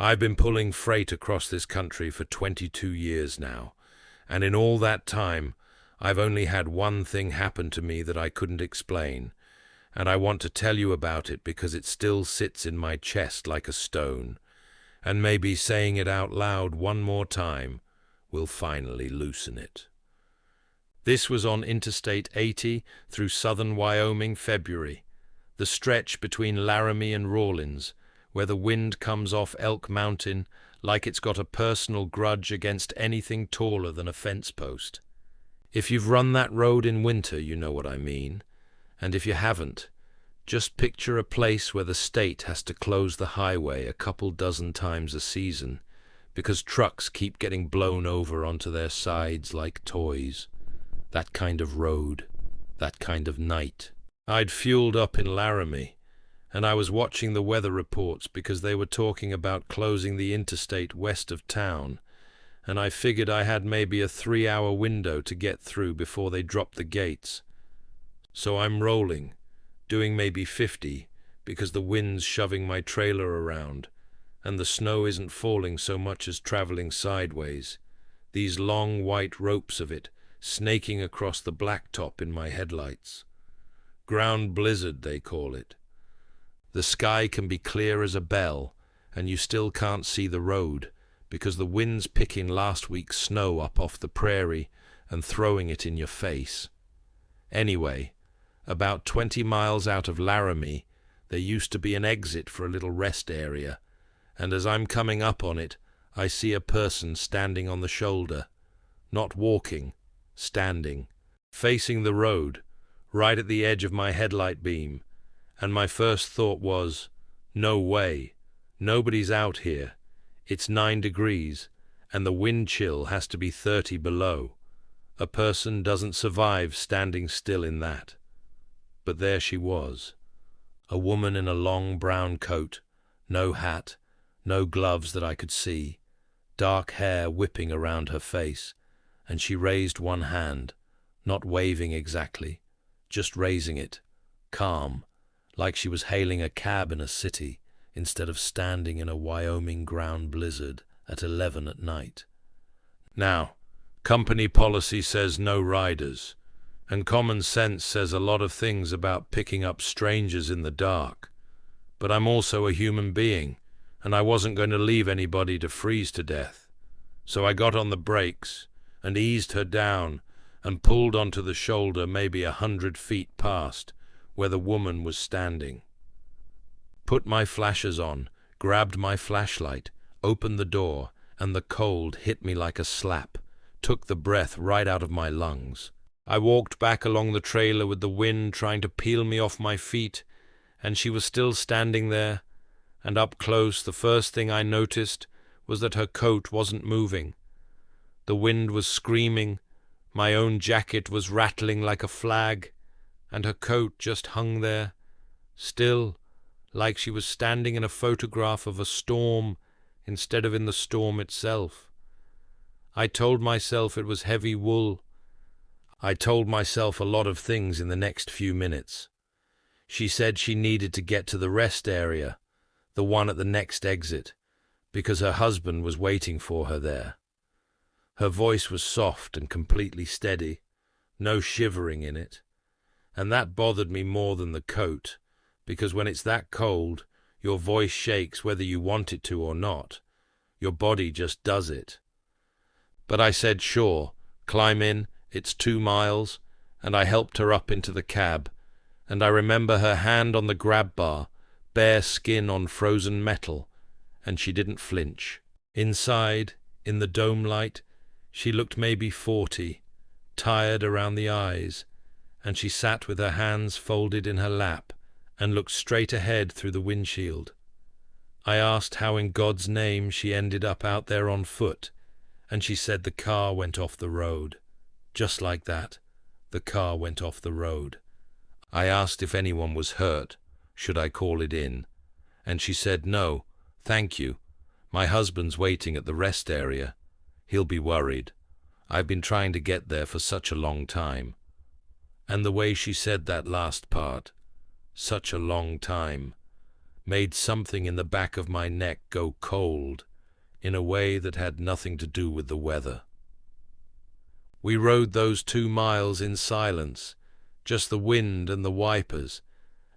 I've been pulling freight across this country for 22 years now, and in all that time, I've only had one thing happen to me that I couldn't explain, and I want to tell you about it because it still sits in my chest like a stone, and maybe saying it out loud one more time will finally loosen it. This was on Interstate 80 through southern Wyoming, February, the stretch between Laramie and Rawlins, where the wind comes off Elk Mountain like it's got a personal grudge against anything taller than a fence post. If you've run that road in winter, you know what I mean, and if you haven't, just picture a place where the state has to close the highway a couple dozen times a season because trucks keep getting blown over onto their sides like toys. That kind of road, that kind of night. I'd fueled up in Laramie, and I was watching the weather reports because they were talking about closing the interstate west of town, and I figured I had maybe a 3-hour window to get through before they dropped the gates. So I'm rolling, doing maybe 50, because the wind's shoving my trailer around, and the snow isn't falling so much as traveling sideways, these long white ropes of it snaking across the blacktop in my headlights. Ground blizzard, they call it. The sky can be clear as a bell, and you still can't see the road, because the wind's picking last week's snow up off the prairie and throwing it in your face. Anyway, about 20 miles out of Laramie, there used to be an exit for a little rest area, and as I'm coming up on it, I see a person standing on the shoulder, not walking, standing, facing the road, right at the edge of my headlight beam, and my first thought was, no way, nobody's out here. It's 9 degrees, and the wind chill has to be 30 below. A person doesn't survive standing still in that. But there she was, a woman in a long brown coat, no hat, no gloves that I could see, dark hair whipping around her face, and she raised one hand, not waving exactly, just raising it, calm, like she was hailing a cab in a city instead of standing in a Wyoming ground blizzard at 11 at night. Now, company policy says no riders, and common sense says a lot of things about picking up strangers in the dark, but I'm also a human being, and I wasn't going to leave anybody to freeze to death. So I got on the brakes and eased her down and pulled onto the shoulder maybe 100 feet past where the woman was standing. Put my flashers on, grabbed my flashlight, opened the door, and the cold hit me like a slap, took the breath right out of my lungs. I walked back along the trailer with the wind trying to peel me off my feet, and she was still standing there, and up close the first thing I noticed was that her coat wasn't moving. The wind was screaming, my own jacket was rattling like a flag, and her coat just hung there, still, like she was standing in a photograph of a storm instead of in the storm itself. I told myself it was heavy wool. I told myself a lot of things in the next few minutes. She said she needed to get to the rest area, the one at the next exit, because her husband was waiting for her there. Her voice was soft and completely steady, no shivering in it, and that bothered me more than the coat, because when it's that cold, your voice shakes whether you want it to or not. Your body just does it. But I said, sure, climb in, it's 2 miles, and I helped her up into the cab, and I remember her hand on the grab bar, bare skin on frozen metal, and she didn't flinch. Inside, in the dome light, she looked maybe 40, tired around the eyes, and she sat with her hands folded in her lap and looked straight ahead through the windshield. I asked how in God's name she ended up out there on foot, and she said the car went off the road. Just like that, the car went off the road. I asked if anyone was hurt, should I call it in, and she said no, thank you. My husband's waiting at the rest area. He'll be worried. I've been trying to get there for such a long time. And the way she said that last part, such a long time, made something in the back of my neck go cold in a way that had nothing to do with the weather. We rode those 2 miles in silence, just the wind and the wipers,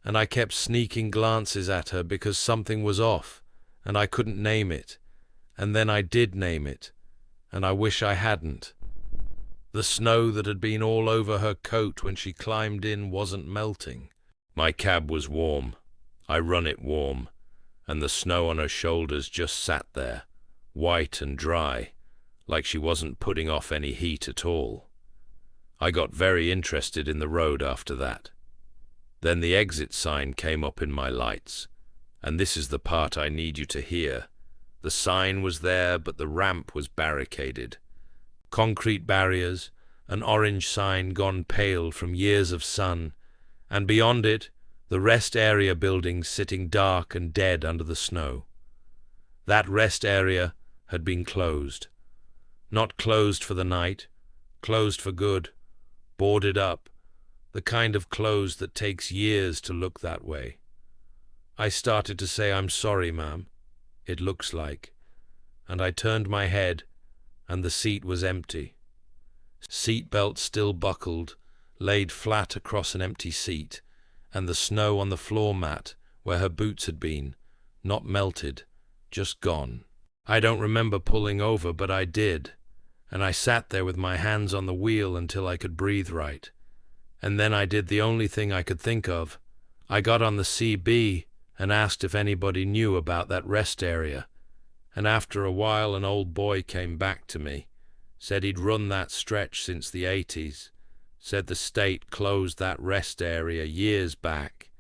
and I kept sneaking glances at her because something was off, and I couldn't name it, and then I did name it, and I wish I hadn't. The snow that had been all over her coat when she climbed in wasn't melting. My cab was warm. I run it warm, and the snow on her shoulders just sat there, white and dry, like she wasn't putting off any heat at all. I got very interested in the road after that. Then the exit sign came up in my lights, and this is the part I need you to hear. The sign was there, but the ramp was barricaded. Concrete barriers, an orange sign gone pale from years of sun, and beyond it, the rest area buildings sitting dark and dead under the snow. That rest area had been closed. Not closed for the night, closed for good, boarded up, the kind of closed that takes years to look that way. I started to say, "I'm sorry, ma'am, it looks like," and I turned my head, and the seat was empty. Seat belt still buckled, laid flat across an empty seat, and the snow on the floor mat where her boots had been, not melted, just gone. I don't remember pulling over, but I did, and I sat there with my hands on the wheel until I could breathe right. And then I did the only thing I could think of. I got on the CB and asked if anybody knew about that rest area, and after a while an old boy came back to me, said he'd run that stretch since the 80s, said the state closed that rest area years back,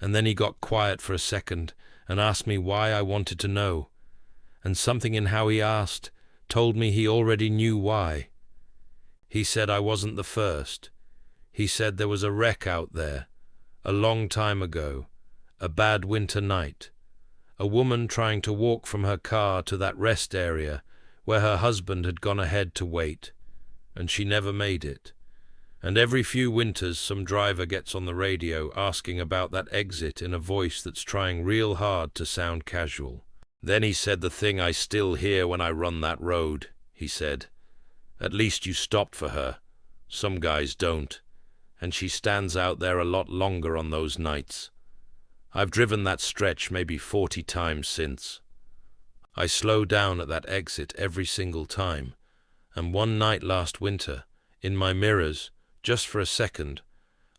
and then he got quiet for a second and asked me why I wanted to know, and something in how he asked told me he already knew why. He said I wasn't the first. He said there was a wreck out there, a long time ago, a bad winter night, a woman trying to walk from her car to that rest area where her husband had gone ahead to wait, and she never made it. And every few winters some driver gets on the radio asking about that exit in a voice that's trying real hard to sound casual. Then he said the thing I still hear when I run that road. He said, "At least you stopped for her. Some guys don't. And she stands out there a lot longer on those nights. I've driven that stretch maybe 40 times since. I slow down at that exit every single time, and one night last winter, in my mirrors, just for a second,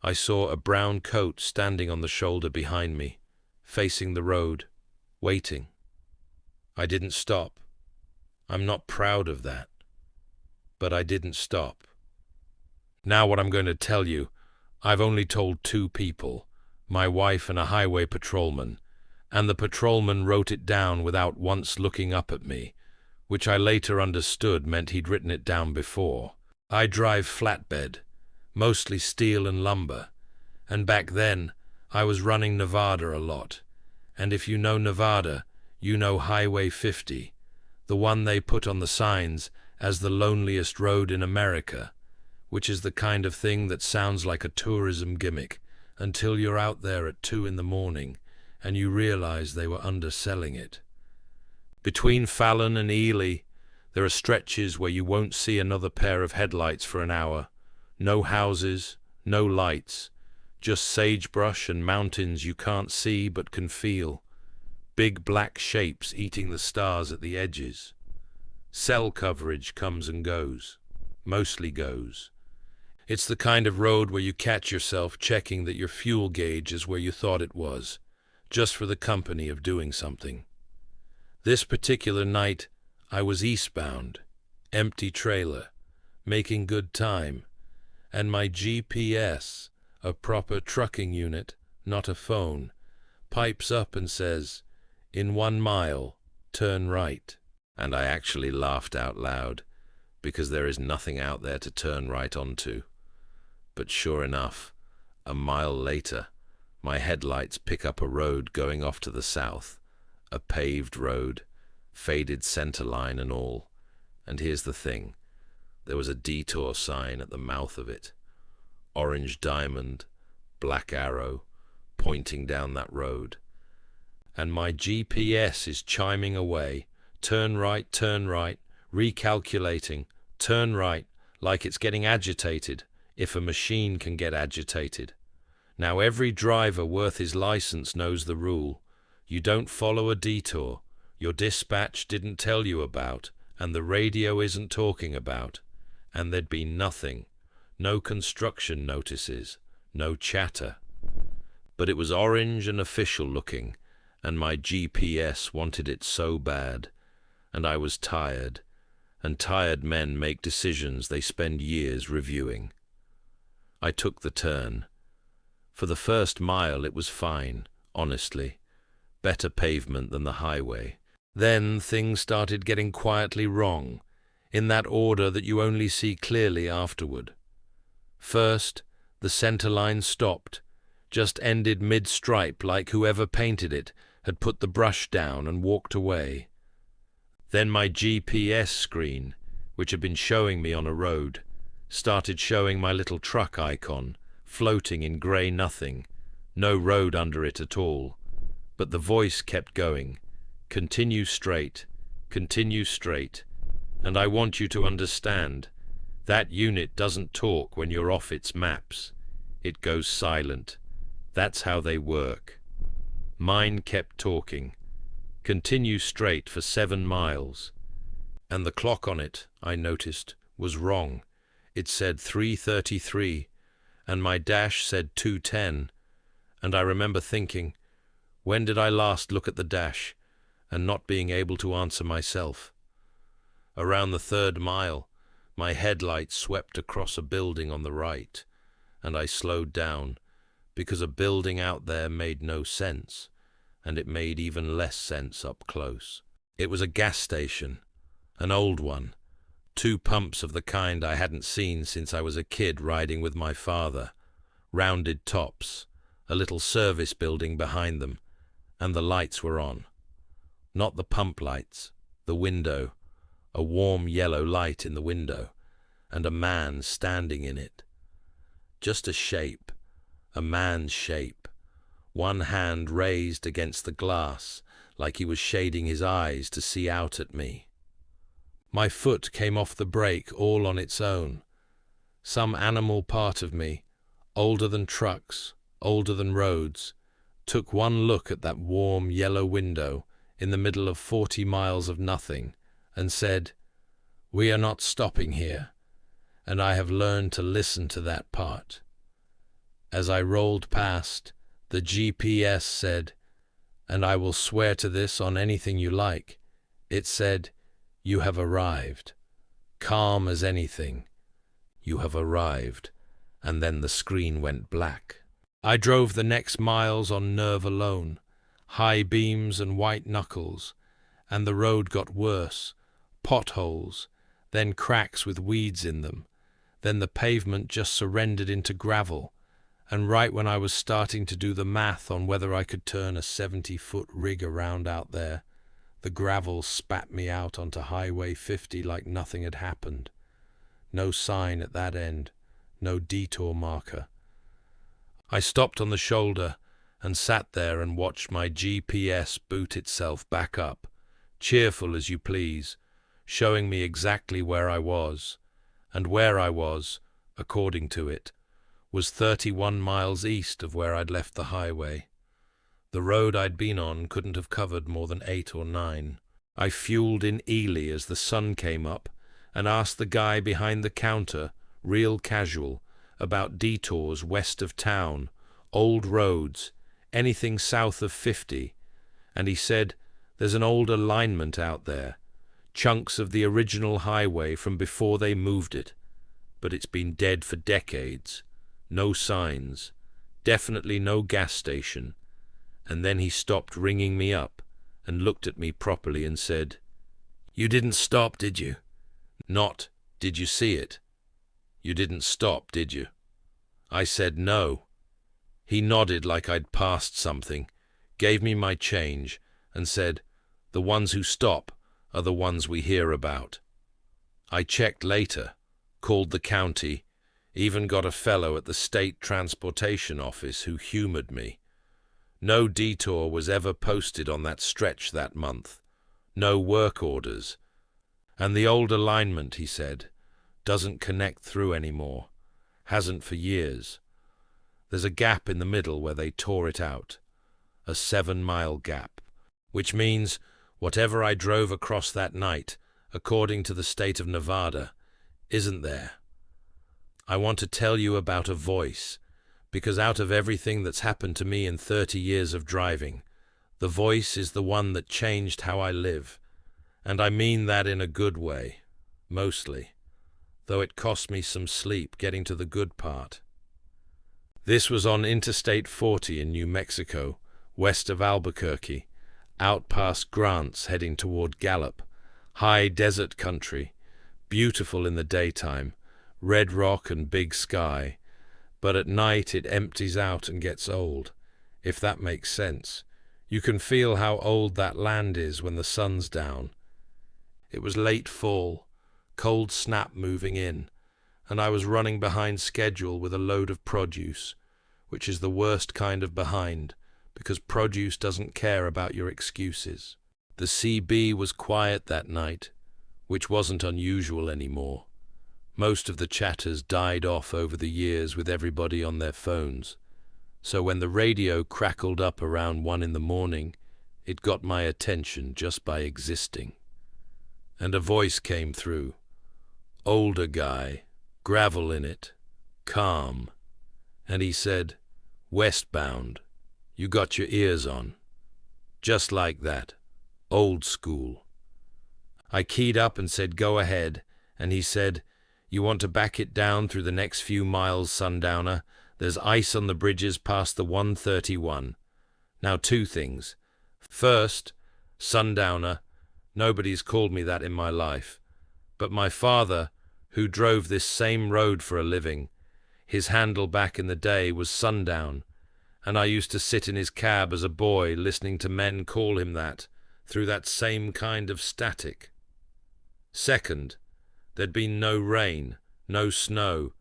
I saw a brown coat standing on the shoulder behind me, facing the road, waiting. I didn't stop. I'm not proud of that. But I didn't stop. Now what I'm going to tell you, I've only told 2 people, my wife and a highway patrolman, and the patrolman wrote it down without once looking up at me, which I later understood meant he'd written it down before. I drive flatbed, mostly steel and lumber, and back then I was running Nevada a lot, and if you know Nevada, you know Highway 50, the one they put on the signs as the loneliest road in America, which is the kind of thing that sounds like a tourism gimmick until you're out there at 2 in the morning and you realize they were underselling it. Between Fallon and Ely, there are stretches where you won't see another pair of headlights for an hour. No houses, no lights, just sagebrush and mountains you can't see but can feel. Big black shapes eating the stars at the edges. Cell coverage comes and goes, mostly goes. It's the kind of road where you catch yourself checking that your fuel gauge is where you thought it was, just for the company of doing something. This particular night, I was eastbound, empty trailer, making good time, and my GPS, a proper trucking unit, not a phone, pipes up and says, "In 1 mile, turn right." And I actually laughed out loud, because there is nothing out there to turn right onto. But sure enough, a mile later, my headlights pick up a road going off to the south, a paved road, faded center line and all. And here's the thing, there was a detour sign at the mouth of it. Orange diamond, black arrow, pointing down that road. and my GPS is chiming away. Turn right, recalculating, turn right, like it's getting agitated, if a machine can get agitated. Now every driver worth his license knows the rule. You don't follow a detour your dispatch didn't tell you about, and the radio isn't talking about. And there'd be nothing. No construction notices, no chatter. But it was orange and official looking, and my GPS wanted it so bad. And I was tired, and tired men make decisions they spend years reviewing. I took the turn. For the first mile it was fine, honestly. Better pavement than the highway. Then things started getting quietly wrong, in that order that you only see clearly afterward. First, the center line stopped, just ended mid-stripe like whoever painted it had put the brush down and walked away. Then my GPS screen, which had been showing me on a road, started showing my little truck icon, floating in grey nothing, no road under it at all. But the voice kept going, continue straight, and I want you to understand, that unit doesn't talk when you're off its maps. It goes silent. That's how they work. Mine kept talking, continue straight for 7 miles. And the clock on it, I noticed, was wrong. It said 3:33, and my dash said 2:10, and I remember thinking, when did I last look at the dash, and not being able to answer myself? Around the 3rd mile, my headlight swept across a building on the right, and I slowed down, because a building out there made no sense, and it made even less sense up close. It was a gas station, an old one, 2 pumps of the kind I hadn't seen since I was a kid riding with my father, rounded tops, a little service building behind them, and the lights were on. Not the pump lights, the window, a warm yellow light in the window, and a man standing in it. Just a shape, a man's shape, one hand raised against the glass like he was shading his eyes to see out at me. My foot came off the brake all on its own. Some animal part of me, older than trucks, older than roads, took one look at that warm yellow window in the middle of 40 miles of nothing, and said, "We are not stopping here," and I have learned to listen to that part. As I rolled past, the GPS said, and I will swear to this on anything you like, it said, "You have arrived." Calm as anything. You have arrived. And then the screen went black. I drove the next miles on nerve alone, high beams and white knuckles, and the road got worse, potholes, then cracks with weeds in them, then the pavement just surrendered into gravel, and right when I was starting to do the math on whether I could turn a 70-foot rig around out there, the gravel spat me out onto Highway 50 like nothing had happened. No sign at that end, no detour marker. I stopped on the shoulder and sat there and watched my GPS boot itself back up, cheerful as you please, showing me exactly where I was, and where I was, according to it, was 31 miles east of where I'd left the highway. The road I'd been on couldn't have covered more than 8 or 9. I fueled in Ely as the sun came up and asked the guy behind the counter, real casual, about detours west of town, old roads, anything south of 50, and he said, "There's an old alignment out there, chunks of the original highway from before they moved it, but it's been dead for decades, no signs, definitely no gas station." And then he stopped ringing me up and looked at me properly and said, "You didn't stop, did you? Not, did you see it? You didn't stop, did you?" I said no. He nodded like I'd passed something, gave me my change, and said, "The ones who stop are the ones we hear about." I checked later, called the county, even got a fellow at the state transportation office who humored me. No detour was ever posted on that stretch that month. No work orders. And the old alignment, he said, doesn't connect through anymore. Hasn't for years. There's a gap in the middle where they tore it out. A 7-mile gap. Which means whatever I drove across that night, according to the state of Nevada, isn't there. I want to tell you about a voice, because out of everything that's happened to me in 30 years of driving, the voice is the one that changed how I live. And I mean that in a good way, mostly, though it cost me some sleep getting to the good part. This was on Interstate 40 in New Mexico, west of Albuquerque, out past Grants heading toward Gallup, high desert country, beautiful in the daytime, red rock and big sky, but at night it empties out and gets old, if that makes sense. You can feel how old that land is when the sun's down. It was late fall, cold snap moving in, and I was running behind schedule with a load of produce, which is the worst kind of behind, because produce doesn't care about your excuses. The CB was quiet that night, which wasn't unusual anymore. Most of the chatters died off over the years with everybody on their phones. So when the radio crackled up around 1 in the morning, it got my attention just by existing. And a voice came through. Older guy, gravel in it, calm. And he said, "Westbound, you got your ears on." Just like that, old school. I keyed up and said, "Go ahead," and he said, "You want to back it down through the next few miles, sundowner? There's ice on the bridges past the 131. Now 2 things. First, sundowner, nobody's called me that in my life. But my father, who drove this same road for a living, his handle back in the day was sundown, and I used to sit in his cab as a boy listening to men call him that, through that same kind of static. Second, there'd been no rain, no snow.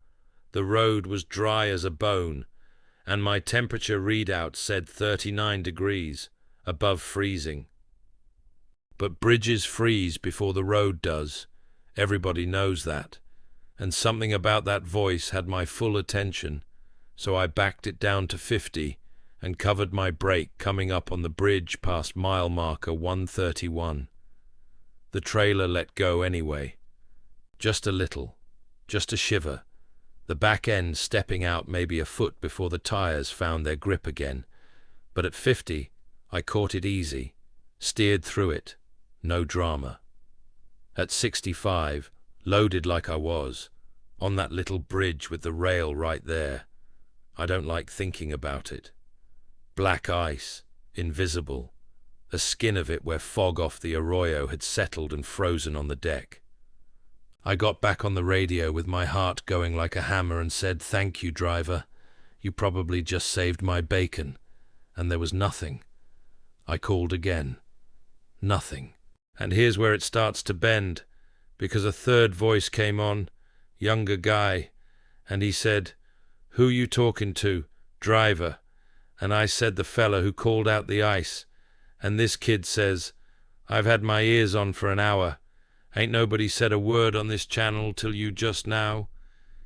The road was dry as a bone, and my temperature readout said 39 degrees, above freezing. But bridges freeze before the road does. Everybody knows that. And something about that voice had my full attention, so I backed it down to 50 and covered my brake coming up on the bridge past mile marker 131. The trailer let go anyway. Just a little, just a shiver, the back end stepping out maybe a foot before the tires found their grip again. But at 50, I caught it easy, steered through it, no drama. At 65, loaded like I was, on that little bridge with the rail right there. I don't like thinking about it. Black ice, invisible, a skin of it where fog off the arroyo had settled and frozen on the deck. I got back on the radio with my heart going like a hammer and said, "Thank you, driver. You probably just saved my bacon." And there was nothing. I called again. Nothing. And here's where it starts to bend, because a third voice came on, younger guy, and he said, "Who you talking to, driver?" And I said, "The fella who called out the ice." And this kid says, "I've had my ears on for an hour. Ain't nobody said a word on this channel till you just now."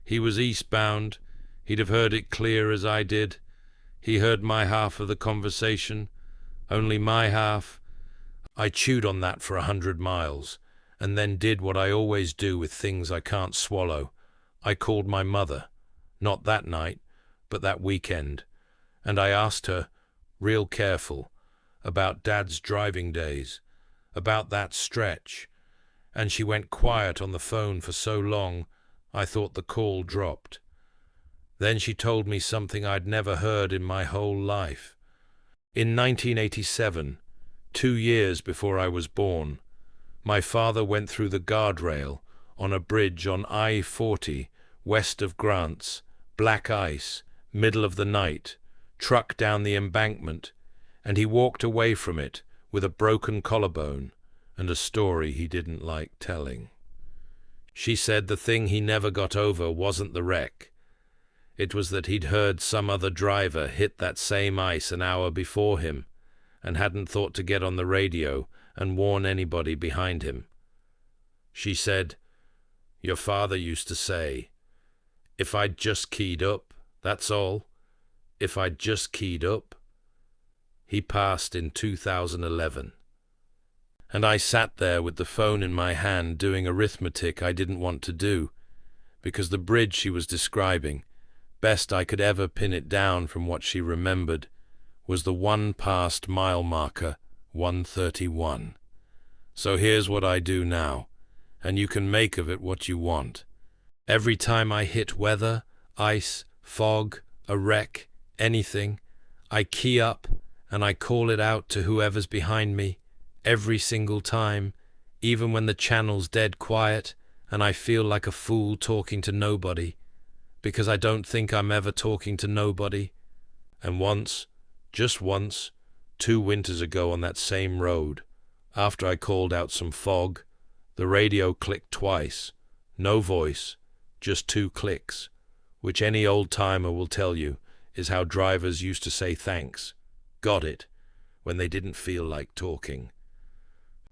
He was eastbound. He'd have heard it clear as I did. He heard my half of the conversation, only my half. I chewed on that for 100 miles, and then did what I always do with things I can't swallow. I called my mother, not that night, but that weekend, and I asked her, real careful, about Dad's driving days, about that stretch, and she went quiet on the phone for so long I thought the call dropped. Then she told me something I'd never heard in my whole life. In 1987, 2 years before I was born, my father went through the guardrail on a bridge on I-40 west of Grants, black ice, middle of the night, truck down the embankment, and he walked away from it with a broken collarbone and a story he didn't like telling. She said the thing he never got over wasn't the wreck. It was that he'd heard some other driver hit that same ice an hour before him, and hadn't thought to get on the radio and warn anybody behind him. She said, "Your father used to say, if I'd just keyed up, that's all. If I'd just keyed up." He passed in 2011. And I sat there with the phone in my hand doing arithmetic I didn't want to do, because the bridge she was describing, best I could ever pin it down from what she remembered, was the one past mile marker, 131. So here's what I do now, and you can make of it what you want. Every time I hit weather, ice, fog, a wreck, anything, I key up and I call it out to whoever's behind me, every single time, even when the channel's dead quiet and I feel like a fool talking to nobody, because I don't think I'm ever talking to nobody. And once, just once, 2 winters ago on that same road, after I called out some fog, the radio clicked twice, no voice, just 2 clicks, which any old-timer will tell you is how drivers used to say thanks, got it, when they didn't feel like talking.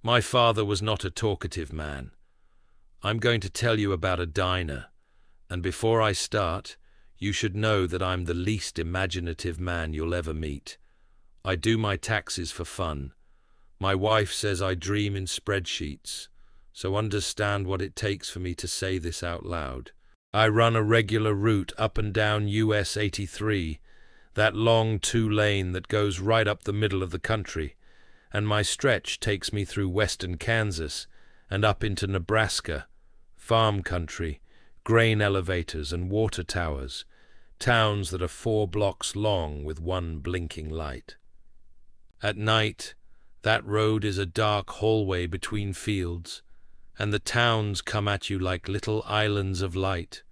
My father was not a talkative man. I'm going to tell you about a diner, and before I start, you should know that I'm the least imaginative man you'll ever meet. I do my taxes for fun. My wife says I dream in spreadsheets, so understand what it takes for me to say this out loud. I run a regular route up and down US 83, that long 2-lane that goes right up the middle of the country, and my stretch takes me through western Kansas and up into Nebraska, farm country, grain elevators and water towers, towns that are 4 blocks long with 1 blinking light. At night, that road is a dark hallway between fields, and the towns come at you like little islands of light,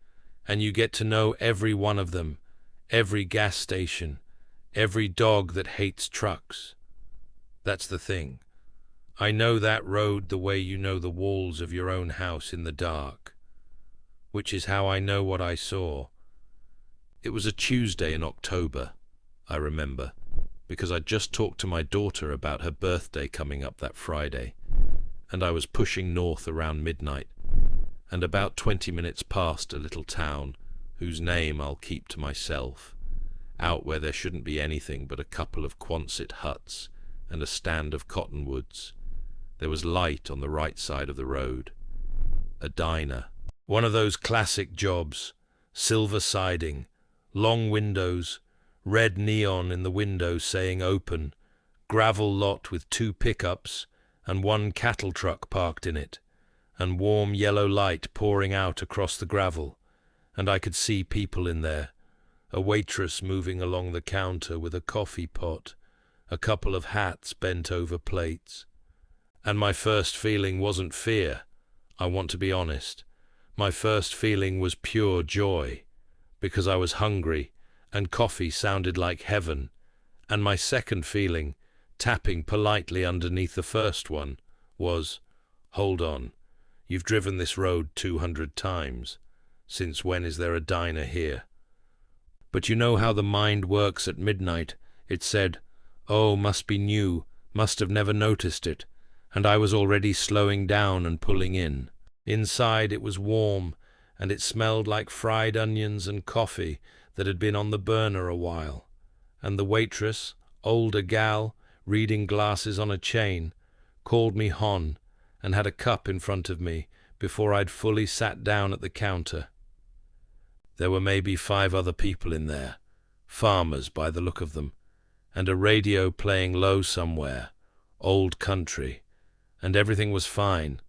and you get to know every one of them, every gas station, every dog that hates trucks. That's the thing. I know that road the way you know the walls of your own house in the dark, which is how I know what I saw. It was a Tuesday in October, I remember, because I'd just talked to my daughter about her birthday coming up that Friday, and I was pushing north around midnight, and about 20 minutes past a little town whose name I'll keep to myself, out where there shouldn't be anything but a couple of Quonset huts and a stand of cottonwoods. There was light on the right side of the road. A diner. One of those classic jobs, silver siding, long windows, red neon in the window saying open, gravel lot with 2 pickups and 1 cattle truck parked in it, and warm yellow light pouring out across the gravel, and I could see people in there, a waitress moving along the counter with a coffee pot, a couple of hats bent over plates. And my first feeling wasn't fear, I want to be honest. My first feeling was pure joy, because I was hungry and coffee sounded like heaven, and my second feeling, tapping politely underneath the first one, was, hold on, you've driven this road 200 times. Since when is there a diner here? But you know how the mind works at midnight. It said, oh, must be new, must have never noticed it, and I was already slowing down and pulling in. Inside it was warm, and it smelled like fried onions and coffee that had been on the burner a while, and the waitress, older gal, reading glasses on a chain, called me Hon, and had a cup in front of me before I'd fully sat down at the counter. There were maybe 5 other people in there, farmers by the look of them, and a radio playing low somewhere, old country, and everything was fine.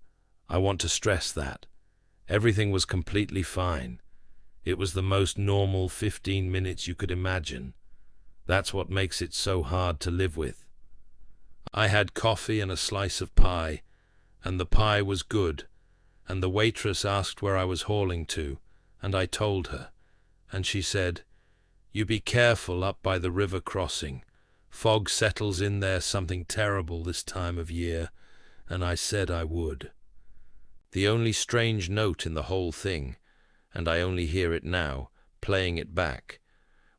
I want to stress that. Everything was completely fine. It was the most normal 15 minutes you could imagine. That's what makes it so hard to live with. I had coffee and a slice of pie, and the pie was good, and the waitress asked where I was hauling to, and I told her, and she said, you be careful up by the river crossing. Fog settles in there something terrible this time of year, and I said I would. The only strange note in the whole thing, and I only hear it now, playing it back,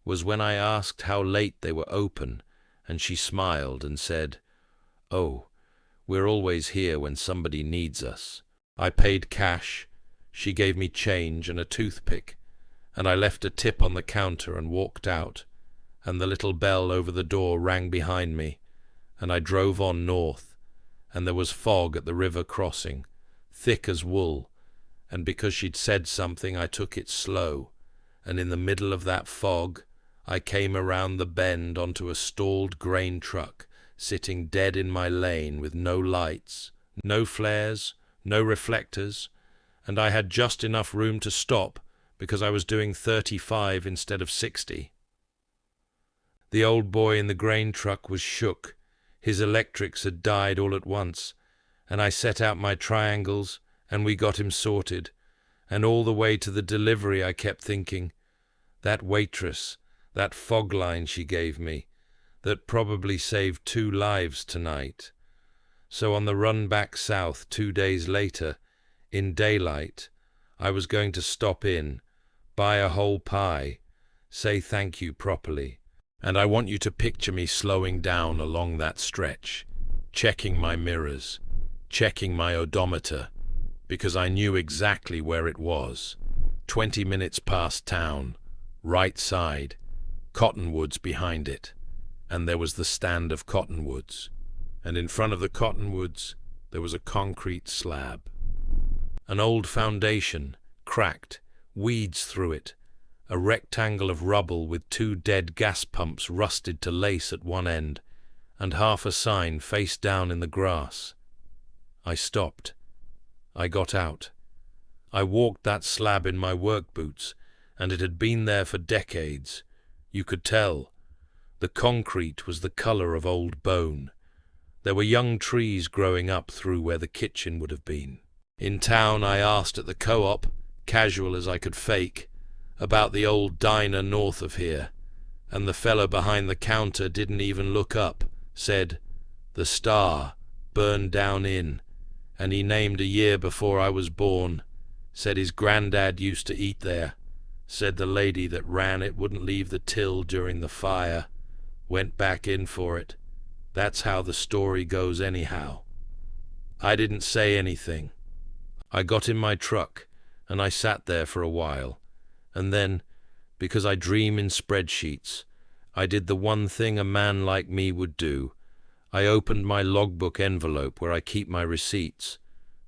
was when I asked how late they were open, and she smiled and said, "Oh, we're always here when somebody needs us." I paid cash, she gave me change and a toothpick, and I left a tip on the counter and walked out, and the little bell over the door rang behind me, and I drove on north, and there was fog at the river crossing, thick as wool, and because she'd said something I took it slow, and in the middle of that fog I came around the bend onto a stalled grain truck, sitting dead in my lane with no lights, no flares, no reflectors, and I had just enough room to stop because I was doing 35 instead of 60. The old boy in the grain truck was shook. His electrics had died all at once, and I set out my triangles, and we got him sorted, and all the way to the delivery I kept thinking, that waitress, that fog line she gave me, that probably saved 2 lives tonight. So on the run back south 2 days later, in daylight, I was going to stop in, buy a whole pie, say thank you properly, and I want you to picture me slowing down along that stretch, checking my mirrors, checking my odometer, because I knew exactly where it was. 20 minutes past town, right side, cottonwoods behind it, and there was the stand of cottonwoods, and in front of the cottonwoods there was a concrete slab. An old foundation, cracked, weeds through it, a rectangle of rubble with 2 dead gas pumps rusted to lace at one end, and half a sign face down in the grass. I stopped. I got out. I walked that slab in my work boots, and it had been there for decades. You could tell. The concrete was the color of old bone. There were young trees growing up through where the kitchen would have been. In town I asked at the co-op, casual as I could fake, about the old diner north of here, and the fellow behind the counter didn't even look up, said, "The Star, burned down in," and he named a year before I was born, said his granddad used to eat there, said the lady that ran it wouldn't leave the till during the fire, went back in for it. That's how the story goes anyhow. I didn't say anything. I got in my truck, and I sat there for a while, and then, because I dream in spreadsheets, I did the one thing a man like me would do. I opened my logbook envelope where I keep my receipts,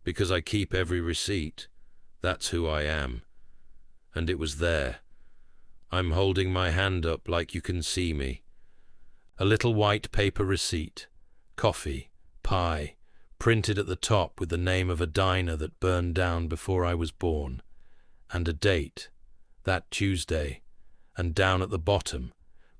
because I keep every receipt. That's who I am. And it was there. I'm holding my hand up like you can see me. A little white paper receipt, coffee, pie, printed at the top with the name of a diner that burned down before I was born, and a date, that Tuesday, and down at the bottom,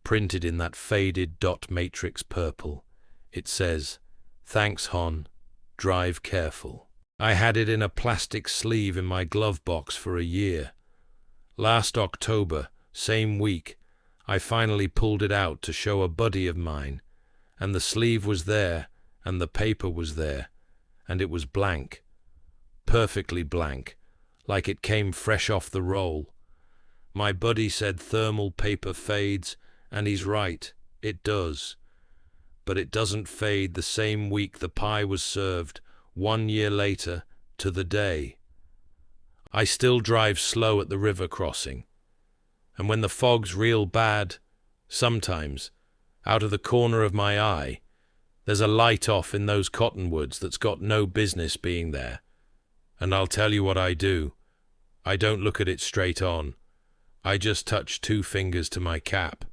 printed in that faded dot matrix purple, it says, "Thanks, Hon, drive careful." I had it in a plastic sleeve in my glove box for a year. Last October, same week, I finally pulled it out to show a buddy of mine, and the sleeve was there, and the paper was there, and it was blank, perfectly blank, like it came fresh off the roll. My buddy said thermal paper fades, and he's right, it does. But it doesn't fade the same week the pie was served, 1 year later, to the day. I still drive slow at the river crossing, and when the fog's real bad, sometimes, out of the corner of my eye, there's a light off in those cottonwoods that's got no business being there. And I'll tell you what I do. I don't look at it straight on. I just touch 2 fingers to my cap,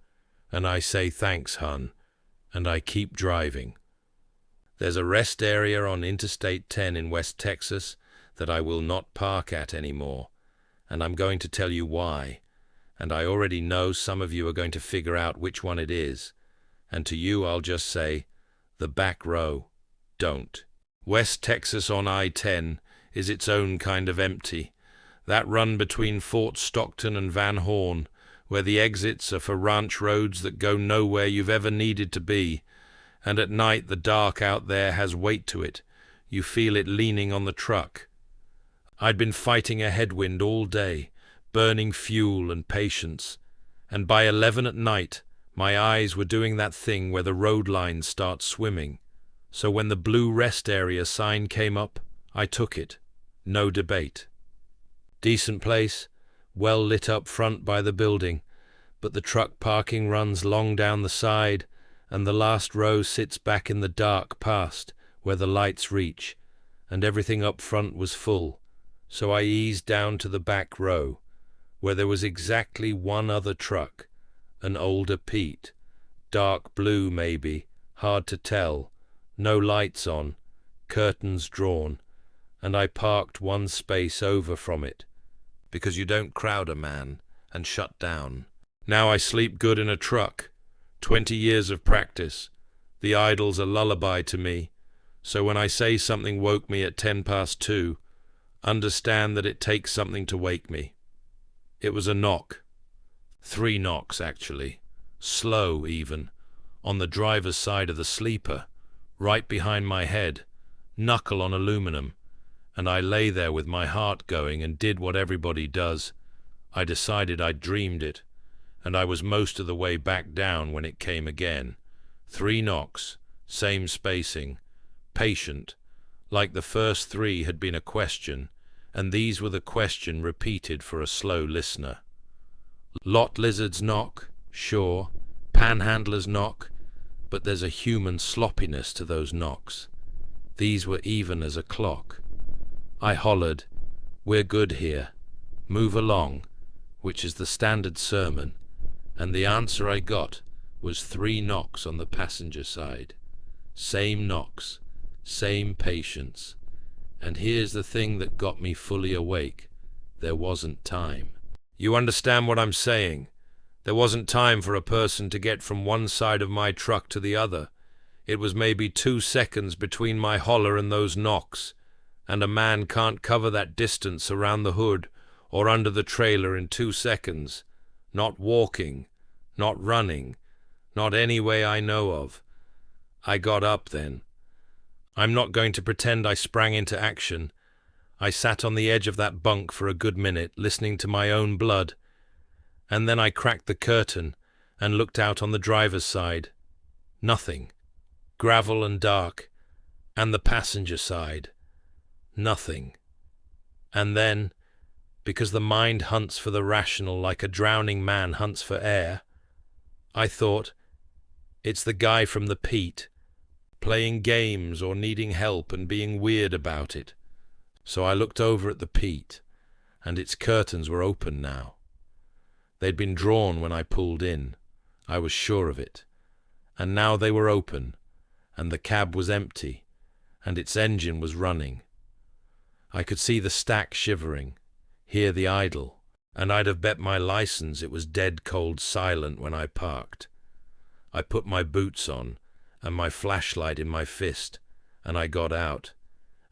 and I say thanks, hun, and I keep driving. There's a rest area on Interstate 10 in West Texas that I will not park at anymore, and I'm going to tell you why. And I already know some of you are going to figure out which one it is, and to you I'll just say, the back row, don't. West Texas on I-10 is its own kind of empty. That run between Fort Stockton and Van Horn, where the exits are for ranch roads that go nowhere you've ever needed to be, and at night the dark out there has weight to it. You feel it leaning on the truck. I'd been fighting a headwind all day, burning fuel and patience, and by 11 at night, my eyes were doing that thing where the road lines start swimming. So when the blue rest area sign came up, I took it. No debate. Decent place, well lit up front by the building, but the truck parking runs long down the side, and the last row sits back in the dark past where the lights reach, and everything up front was full. So I eased down to the back row, where there was exactly one other truck, an older Pete, dark blue maybe, hard to tell, no lights on, curtains drawn, and I parked one space over from it, because you don't crowd a man, and shut down. Now I sleep good in a truck. 20 years of practice. The idle's a lullaby to me, so when I say something woke me at 2:10, understand that it takes something to wake me. It was a knock. 3 knocks, actually. Slow, even. On the driver's side of the sleeper, right behind my head, knuckle on aluminum, and I lay there with my heart going and did what everybody does. I decided I'd dreamed it, and I was most of the way back down when it came again. 3 knocks, same spacing, patient, like the first 3 had been a question, and these were the question repeated for a slow listener. Lot lizards knock, sure, panhandlers knock, but there's a human sloppiness to those knocks. These were even as a clock. I hollered, "We're good here. Move along," which is the standard sermon, and the answer I got was 3 knocks on the passenger side. Same knocks, same patience. And here's the thing that got me fully awake. There wasn't time. You understand what I'm saying? There wasn't time for a person to get from one side of my truck to the other. It was maybe 2 seconds between my holler and those knocks, and a man can't cover that distance around the hood or under the trailer in 2 seconds. Not walking, not running, not any way I know of. I got up then. I'm not going to pretend I sprang into action. I sat on the edge of that bunk for a good minute, listening to my own blood, and then I cracked the curtain and looked out on the driver's side. Nothing. Gravel and dark. And the passenger side. Nothing. And then, because the mind hunts for the rational like a drowning man hunts for air, I thought, it's the guy from the Pete, playing games or needing help and being weird about it. So I looked over at the Pete, and its curtains were open now. They'd been drawn when I pulled in. I was sure of it. And now they were open, and the cab was empty, and its engine was running. I could see the stack shivering, hear the idle, and I'd have bet my license it was dead cold silent when I parked. I put my boots on, and my flashlight in my fist, and I got out.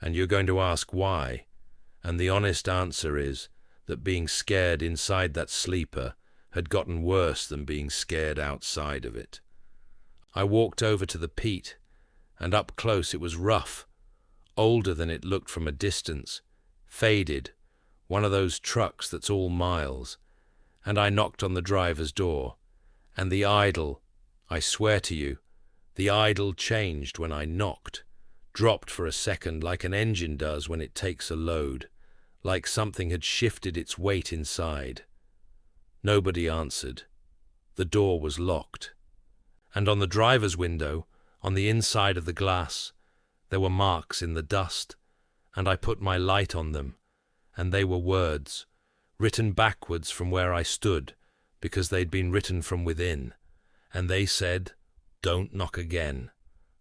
And you're going to ask why, and the honest answer is that being scared inside that sleeper had gotten worse than being scared outside of it. I walked over to the Pete, and up close it was rough, older than it looked from a distance, faded, one of those trucks that's all miles, and I knocked on the driver's door, and the idle, I swear to you, the idle changed when I knocked, dropped for a second like an engine does when it takes a load, like something had shifted its weight inside. Nobody answered. The door was locked. And on the driver's window, on the inside of the glass, there were marks in the dust, and I put my light on them, and they were words, written backwards from where I stood, because they'd been written from within, and they said, "Don't knock again."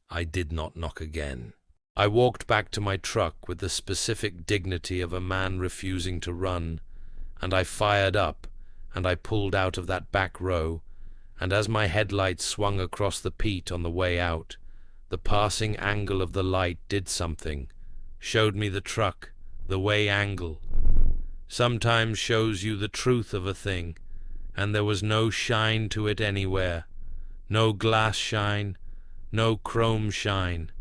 I did not knock again. I walked back to my truck with the specific dignity of a man refusing to run, and I fired up, and I pulled out of that back row, and as my headlights swung across the Pete on the way out, the passing angle of the light did something, showed me the truck, the way angle. Sometimes shows you the truth of a thing, and there was no shine to it anywhere, no glass shine, no chrome shine.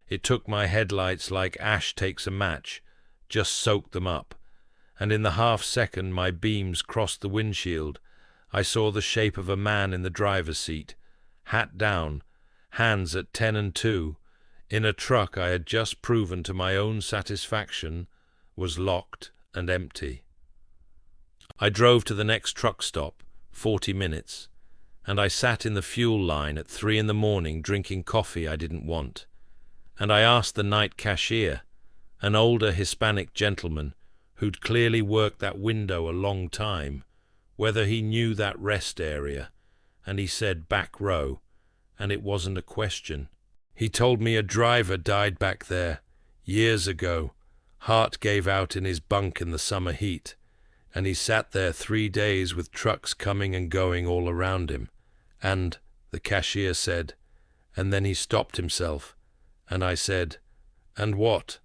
It took my headlights like ash takes a match, just soaked them up, and in the half-second my beams crossed the windshield, I saw the shape of a man in the driver's seat, hat down, hands at 10 and 2, in a truck I had just proven to my own satisfaction was locked and empty. I drove to the next truck stop, 40 minutes, and I sat in the fuel line at 3 in the morning drinking coffee I didn't want. And I asked the night cashier, an older Hispanic gentleman who'd clearly worked that window a long time, whether he knew that rest area, and he said back row, and it wasn't a question. He told me a driver died back there, years ago. Heart gave out in his bunk in the summer heat, and he sat there 3 days with trucks coming and going all around him. And, the cashier said, and then he stopped himself, and I said, and what?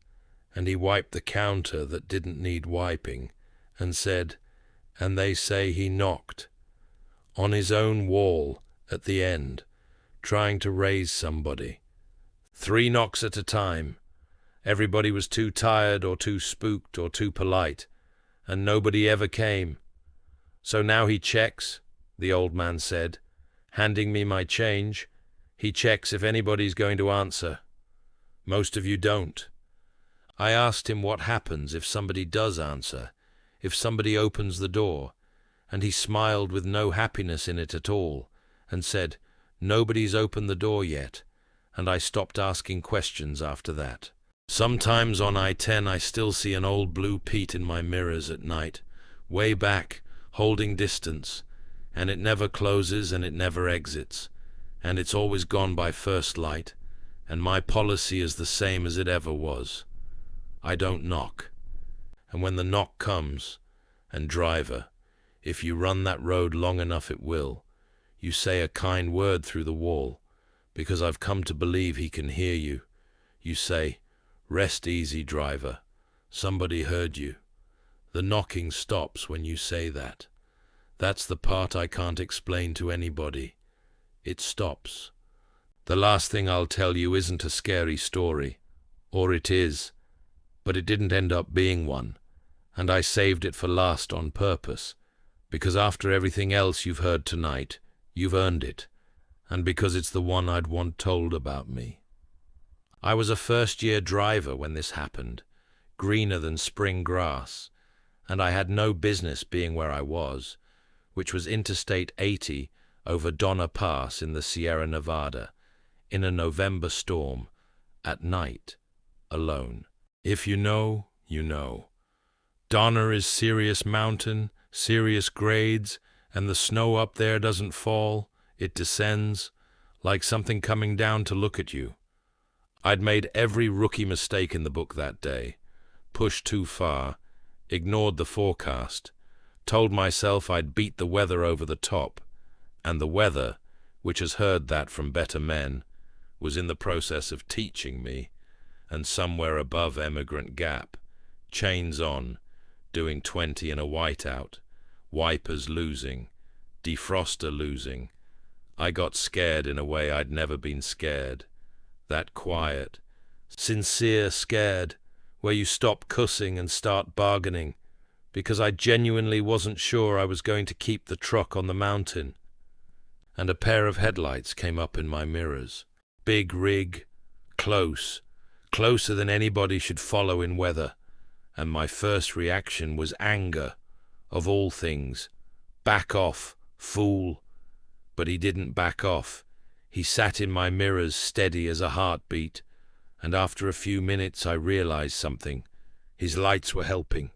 And he wiped the counter that didn't need wiping, and said, and they say he knocked on his own wall at the end, trying to raise somebody. 3 knocks at a time. Everybody was too tired or too spooked or too polite, and nobody ever came. So now he checks, the old man said, handing me my change. He checks if anybody's going to answer. Most of you don't. I asked him what happens if somebody does answer, if somebody opens the door, and he smiled with no happiness in it at all, and said, nobody's opened the door yet, and I stopped asking questions after that. Sometimes on I-10 I still see an old blue Pete in my mirrors at night, way back, holding distance, and it never closes and it never exits, and it's always gone by first light, and my policy is the same as it ever was. I don't knock. And when the knock comes, and driver, if you run that road long enough it will, you say a kind word through the wall, because I've come to believe he can hear you. You say, rest easy, driver. Somebody heard you. The knocking stops when you say that. That's the part I can't explain to anybody. It stops. The last thing I'll tell you isn't a scary story. Or it is. But it didn't end up being one. And I saved it for last on purpose. Because after everything else you've heard tonight, you've earned it. And because it's the one I'd want told about me. I was a first-year driver when this happened, greener than spring grass, and I had no business being where I was, which was Interstate 80 over Donner Pass in the Sierra Nevada, in a November storm, at night, alone. If you know, you know. Donner is serious mountain, serious grades, and the snow up there doesn't fall, it descends, like something coming down to look at you. I'd made every rookie mistake in the book that day, pushed too far, ignored the forecast, told myself I'd beat the weather over the top, and the weather, which has heard that from better men, was in the process of teaching me, and somewhere above Emigrant Gap, chains on, doing 20 in a whiteout, wipers losing, defroster losing. I got scared in a way I'd never been scared. That quiet, sincere scared, where you stop cussing and start bargaining, because I genuinely wasn't sure I was going to keep the truck on the mountain. And a pair of headlights came up in my mirrors. Big rig, close, closer than anybody should follow in weather, and my first reaction was anger, of all things. Back off, fool. But he didn't back off. He sat in my mirrors steady as a heartbeat, and after a few minutes I realized something. His lights were helping.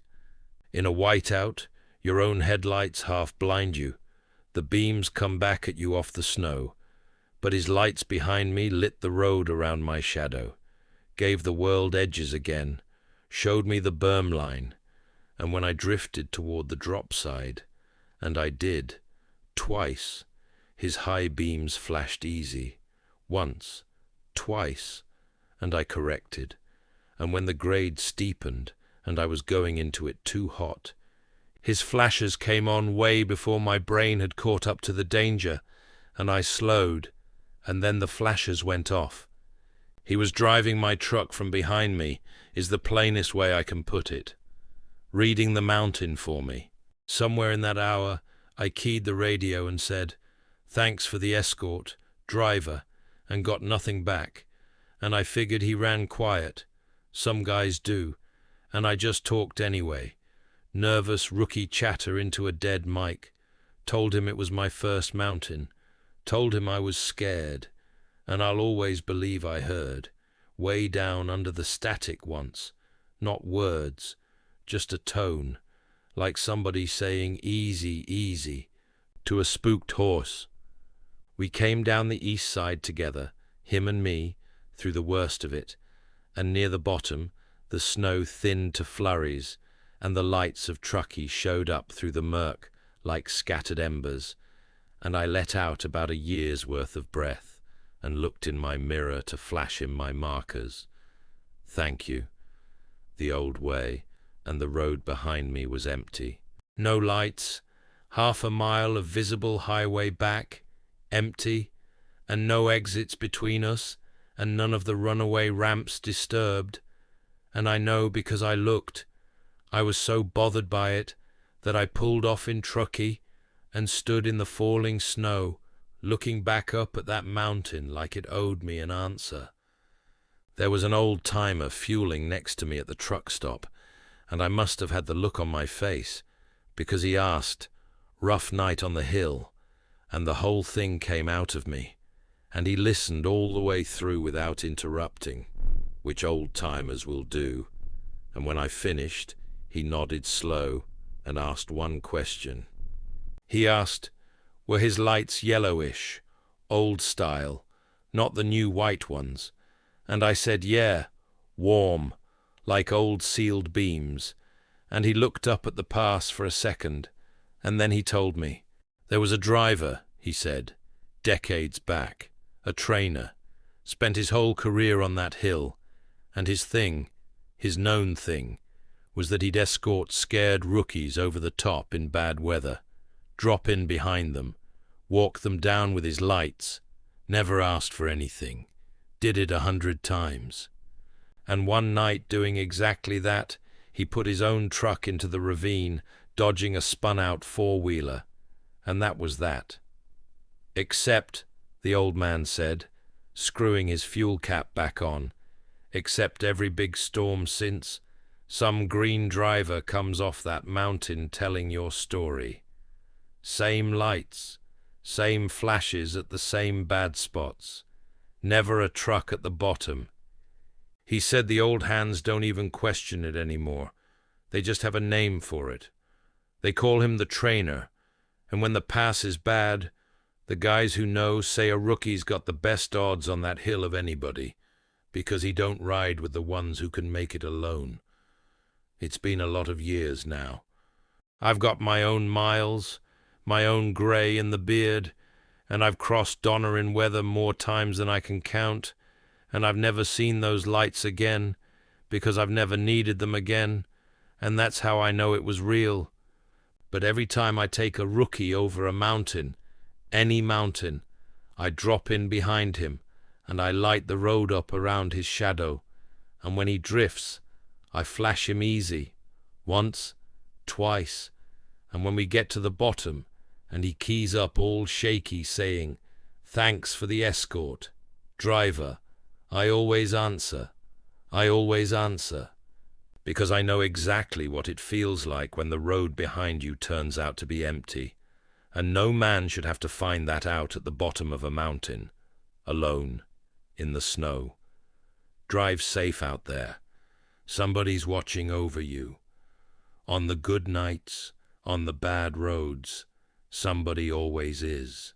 In a whiteout, your own headlights half blind you. The beams come back at you off the snow. But his lights behind me lit the road around my shadow, gave the world edges again, showed me the berm line, and when I drifted toward the drop side, and I did, twice, his high beams flashed easy, once, twice, and I corrected, and when the grade steepened and I was going into it too hot, his flashes came on way before my brain had caught up to the danger, and I slowed, and then the flashes went off. He was driving my truck from behind me, is the plainest way I can put it. reading the mountain for me. Somewhere in that hour, I keyed the radio and said, "Thanks for the escort, driver," and got nothing back. And I figured he ran quiet. Some guys do. And I just talked anyway. Nervous rookie chatter into a dead mic. Told him it was my first mountain. Told him I was scared. And I'll always believe I heard. Way down under the static once. Not words. Just a tone. Like somebody saying easy, easy. To a spooked horse. We came down the east side together, him and me, through the worst of it. And near the bottom, the snow thinned to flurries, and the lights of Truckee showed up through the murk like scattered embers, and I let out about a year's worth of breath and looked in my mirror to flash him my markers. Thank you. The old way, and the road behind me was empty. No lights, 1/2 mile of visible highway back, empty, and no exits between us, and none of the runaway ramps disturbed. And I know because I looked. I was so bothered by it that I pulled off in Truckee and stood in the falling snow, looking back up at that mountain like it owed me an answer. There was an old-timer fueling next to me at the truck stop, and I must have had the look on my face, because he asked, "Rough night on the hill," and the whole thing came out of me, and he listened all the way through without interrupting, which old-timers will do, and when I finished, he nodded slow and asked one question. He asked, were his lights yellowish, old style, not the new white ones? And I said, yeah, warm, like old sealed beams. And he looked up at the pass for a second, and then he told me. There was a driver, he said, decades back, a trainer, spent his whole career on that hill, and his thing, his known thing, was that he'd escort scared rookies over the top in bad weather, drop in behind them, walk them down with his lights, never asked for anything, did it 100 times. And one night doing exactly that, he put his own truck into the ravine, dodging a spun-out four-wheeler, and that was that. Except, the old man said, screwing his fuel cap back on, except every big storm since, some green driver comes off that mountain telling your story. Same lights, same flashes at the same bad spots, never a truck at the bottom. He said the old hands don't even question it anymore. They just have a name for it. They call him the trainer, and when the pass is bad, the guys who know say a rookie's got the best odds on that hill of anybody, because he don't ride with the ones who can make it alone. It's been a lot of years now. I've got my own miles, my own grey in the beard, and I've crossed Donner in weather more times than I can count, and I've never seen those lights again, because I've never needed them again, and that's how I know it was real. But every time I take a rookie over a mountain, any mountain, I drop in behind him, and I light the road up around his shadow, and when he drifts, I flash him easy, once, twice, and when we get to the bottom, and he keys up all shaky saying, "Thanks for the escort, driver," I always answer, because I know exactly what it feels like when the road behind you turns out to be empty, and no man should have to find that out at the bottom of a mountain, alone, in the snow. Drive safe out there. Somebody's watching over you. On the good nights, on the bad roads, somebody always is.